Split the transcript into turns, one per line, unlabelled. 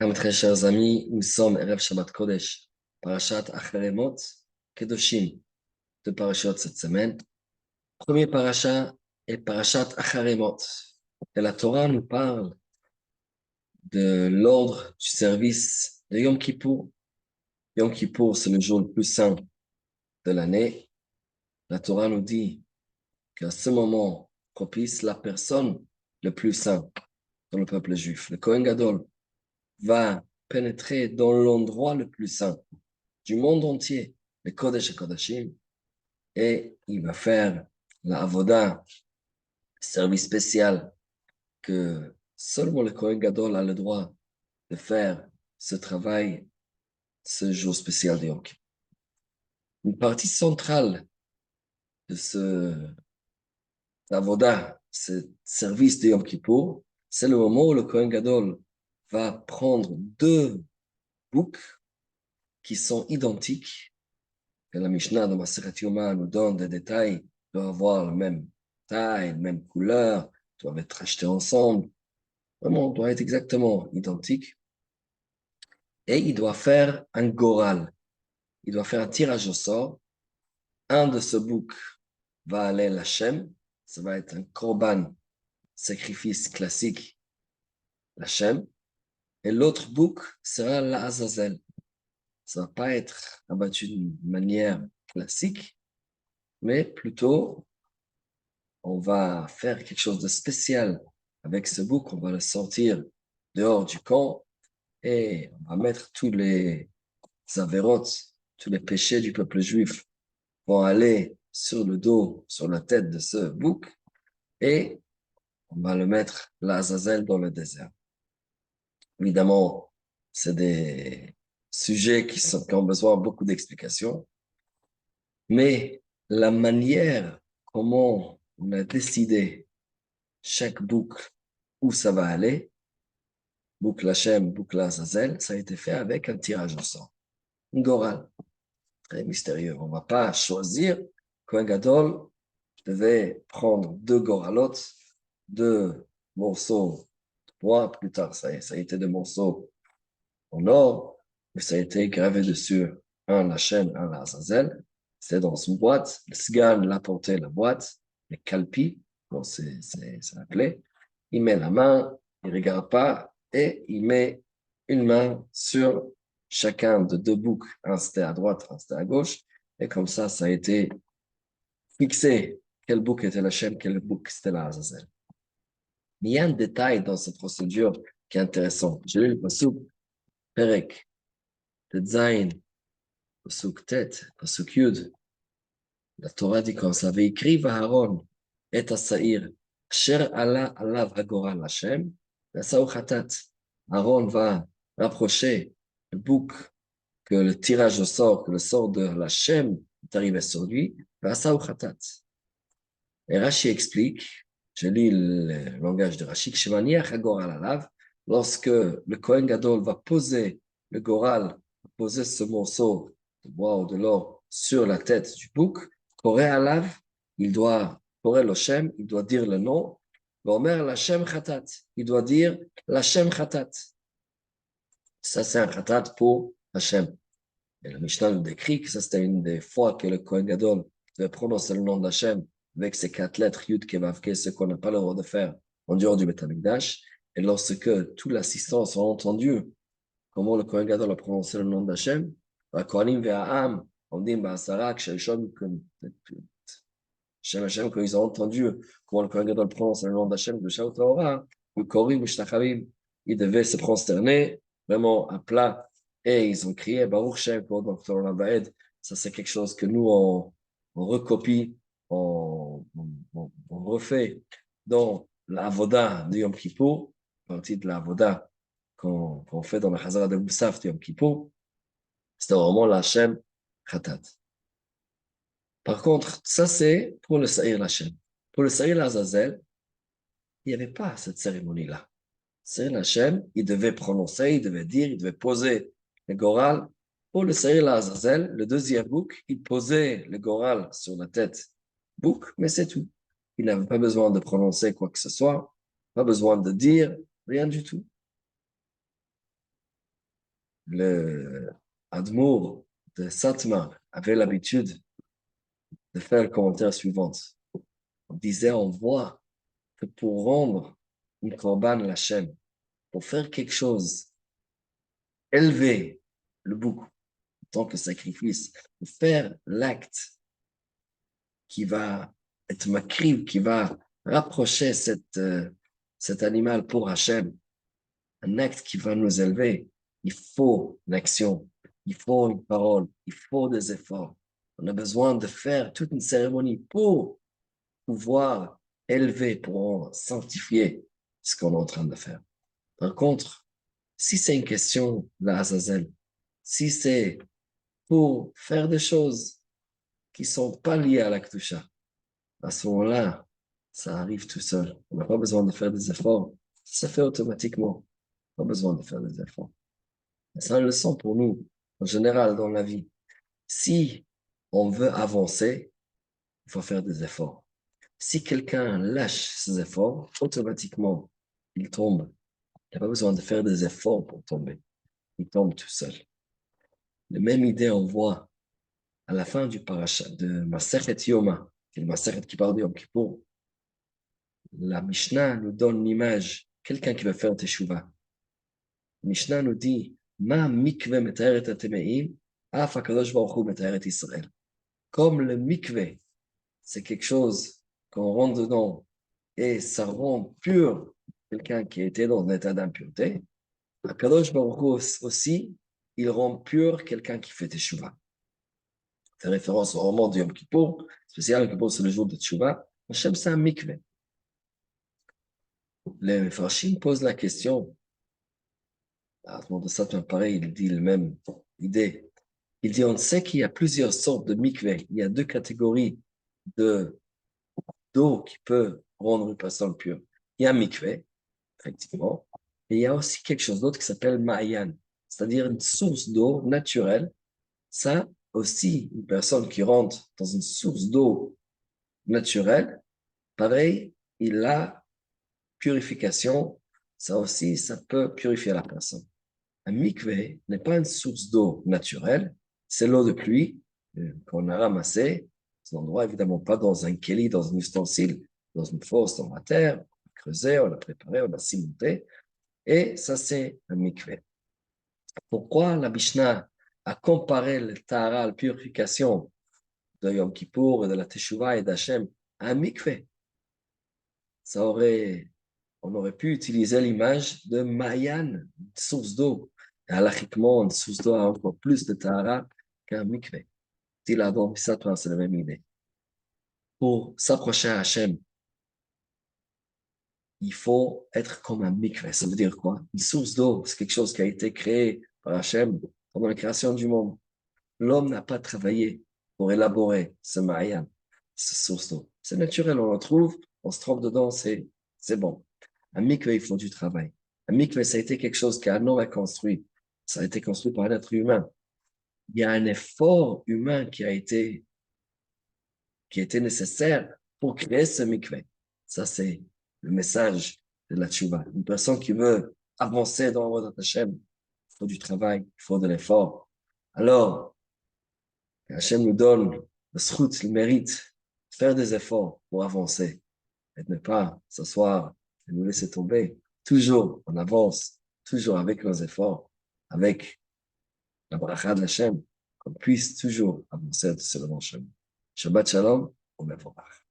Mes très chers amis, nous sommes Erev Shabbat Kodesh, Parashat Acharemot, Kedoshim, deux parachutes cette semaine. Premier parachat est Parashat Acharemot. Et la Torah nous parle de l'ordre du service de Yom Kippour. Yom Kippour, c'est le jour le plus saint de l'année. La Torah nous dit qu'à ce moment propice, la personne le plus saint dans le peuple juif, le Kohen Gadol, va pénétrer dans l'endroit le plus saint du monde entier, le Kodesh et Kodashim, et il va faire la Avoda, service spécial que seulement le Kohen Gadol a le droit de faire ce travail, ce jour spécial de Yom Kippur. Une partie centrale de ce Avoda, ce service de Yom Kippur, c'est le moment où le Kohen Gadol va prendre deux boucs qui sont identiques. Et la Mishnah de Masechet Yoma nous donne des détails, doivent avoir la même taille, la même couleur, doivent être achetés ensemble. Vraiment, doit être exactement identique. Et il doit faire un goral. Il doit faire un tirage au sort. Un de ce bouc va aller à l'Hachem. Ça va être un korban, sacrifice classique, l'Hachem. Et l'autre bouc sera l'Azazel. Ça va pas être abattu d'une manière classique, mais plutôt on va faire quelque chose de spécial avec ce bouc, on va le sortir dehors du camp et on va mettre tous les avérotes, tous les péchés du peuple juif vont aller sur le dos, sur la tête de ce bouc et on va le mettre l'Azazel dans le désert. Évidemment, c'est des sujets qui ont besoin de beaucoup d'explications, mais la manière comment on a décidé chaque bouc où ça va aller, boucle Hachem, boucle Azazel, ça a été fait avec un tirage au sort. Un goral, très mystérieux. On ne va pas choisir. Kohen Gadol, je devais prendre deux goralotes, deux morceaux de bois. Plus tard, ça a été des morceaux en or, mais ça a été gravé dessus un Hachem, un Azazel. C'est dans une boîte. Le Sgan l'a porté la boîte, le Kalpi, bon, c'est appelé. Il met la main, il ne regarde pas, et il met une main sur chacun de deux boucs. Un c'était à droite, un c'était à gauche. Et comme ça a été fixé quel bouc était la chaîne, quel bouc c'était la Azazel. Mais il y a un détail dans cette procédure qui est intéressant. J'ai lu le Pasuk Perek, Tetzain, Pasuk Tet, Pasuk Yud. La Torah dit comme ça, Veikri Vaharon et Asaïr, Asher Allah alav hagoral Hashem, Vasaou Khatat. Aaron va rapprocher le bouc que le tirage au sort, que le sort de l'Hachem est arrivé sur lui, Vasaou Khatat. Et Rashi explique, je lis le langage de Rashi, Shemaniach hagoral alav, lorsque le Kohen Gadol va poser le goral, poser ce morceau de bois ou de l'or sur la tête du bouc, Koré alav, il doit, Koré l'Hachem, il doit dire le nom, Vomer l'Hachem Khatat, il doit dire l'Hachem Khatat. Ça, c'est un Khatat pour Hachem. Et le Mishnah nous décrit que ça, c'était une des fois que le Kohen Gadol devait prononcer le nom d'Hachem avec ces quatre lettres, Yud, Kevavke, ce qu'on n'a pas le droit de faire en dehors du Beth Amikdash. Et lorsque toute l'assistance a entendu comment le Kohen Gadol a prononcé le nom d'Hachem, Kohanim ve'a'am, Omdim ba'asara, Kshaishon, Shem Hashem, quand ils ont entendu comment le Kohen Gadol prononce le nom d'Hachem de Shaut Torah, le Korim, Mishtachavim, ils devaient se prosterner vraiment à plat et ils ont crié Baruch Shem pour Dr. Labaed. Ça, c'est quelque chose que nous, on recopie, on refait dans la Avoda de Yom Kippur, partie de la Avoda qu'on fait dans la Chazara de Moussaf de Yom Kippur. C'était vraiment la Hashem Khatat. Par contre, ça c'est pour le Saïr Lachem. Pour le Saïr Azazel, il n'y avait pas cette cérémonie-là. Saïr Lachem, il devait prononcer, il devait dire, il devait poser le goral. Pour le Saïr Azazel, le deuxième bouc, il posait le goral sur la tête bouc, mais c'est tout. Il n'avait pas besoin de prononcer quoi que ce soit, pas besoin de dire, rien du tout. le Admour de Satmar avait l'habitude de faire le commentaire suivant. On disait, on voit que pour rendre une korban l'Hachem, pour faire quelque chose, élever le bouc en tant que sacrifice, pour faire l'acte qui va être macrive, qui va rapprocher cet animal pour Hachem, un acte qui va nous élever, il faut l'action, il faut une parole, il faut des efforts. On a besoin de faire toute une cérémonie pour pouvoir élever, pour sanctifier ce qu'on est en train de faire. Par contre, si c'est une question de la Azazel, si c'est pour faire des choses qui ne sont pas liées à la Kedusha, à ce moment-là, ça arrive tout seul. On n'a pas besoin de faire des efforts. Ça se fait automatiquement. Pas besoin de faire des efforts. C'est une leçon pour nous, en général, dans la vie. Si on veut avancer, il faut faire des efforts. Si quelqu'un lâche ses efforts, automatiquement, il tombe. Il n'a pas besoin de faire des efforts pour tomber. Il tombe tout seul. La même idée, on voit à la fin du parasha de Masechet Yoma, qui est le Masechet qui parle de Yom Kippour. La Mishnah nous donne l'image, quelqu'un qui veut faire Teshuvah. La Mishnah nous dit, Ma mikve metaeret atemeim, af hakadosh baruch hu metaeret Israël. Comme le mikve, c'est quelque chose qu'on rentre dedans et ça rend pur quelqu'un qui était dans un état d'impureté. Hakadosh baruch hu aussi, il rend pur quelqu'un qui fait Teshuvah. Fait référence au roman de Yom Kippour, spécial Yom Kippour, c'est le jour de Teshuvah. Hashem, c'est un mikve. Les Mefarshim posent la question, à ce moment de ça, pareil, il dit la même idée. Il dit, on sait qu'il y a plusieurs sortes de mikveh. Il y a deux catégories d'eau qui peut rendre une personne pure. Il y a un mikveh, effectivement, et il y a aussi quelque chose d'autre qui s'appelle ma'ayan, c'est-à-dire une source d'eau naturelle. Ça aussi, une personne qui rentre dans une source d'eau naturelle, pareil, il a purification. Ça aussi, ça peut purifier la personne. Un mikvé n'est pas une source d'eau naturelle, c'est l'eau de pluie qu'on a ramassée. C'est un endroit, évidemment, pas dans un keli, dans un ustensile, dans une fosse, dans la terre. On l'a creusé, on l'a préparé, on l'a cimenté. Et ça, c'est un mikvé. Pourquoi la Mishnah a comparé le tahara, la purification de Yom Kippour et de la Teshuvah et d'Hachem à un mikvé? On aurait pu utiliser l'image de Mayan, une source d'eau. Et halachiquement, une source d'eau a encore plus de tahara qu'un mikveh. C'est la même idée. Pour s'approcher à Hachem, il faut être comme un mikveh. Ça veut dire quoi? Une source d'eau, c'est quelque chose qui a été créé par Hachem pendant la création du monde. L'homme n'a pas travaillé pour élaborer ce Mayan, cette source d'eau. C'est naturel, on le trouve, on se trompe dedans, c'est bon. Un mikveh, il faut du travail. Un mikveh, ça a été quelque chose qu'un homme a construit. Ça a été construit par un être humain. Il y a un effort humain qui était nécessaire pour créer ce mikveh. Ça, c'est le message de la tchouva. Une personne qui veut avancer dans le Hashem, il faut du travail, il faut de l'effort. Alors, Hashem nous donne le srout, le mérite, de faire des efforts pour avancer et de ne pas s'asseoir et nous laisser tomber. Toujours, on avance, toujours avec nos efforts, avec la bracha de Hashem, qu'on puisse toujours avancer sur le bon chemin. Shabbat Shalom, au Mevorach.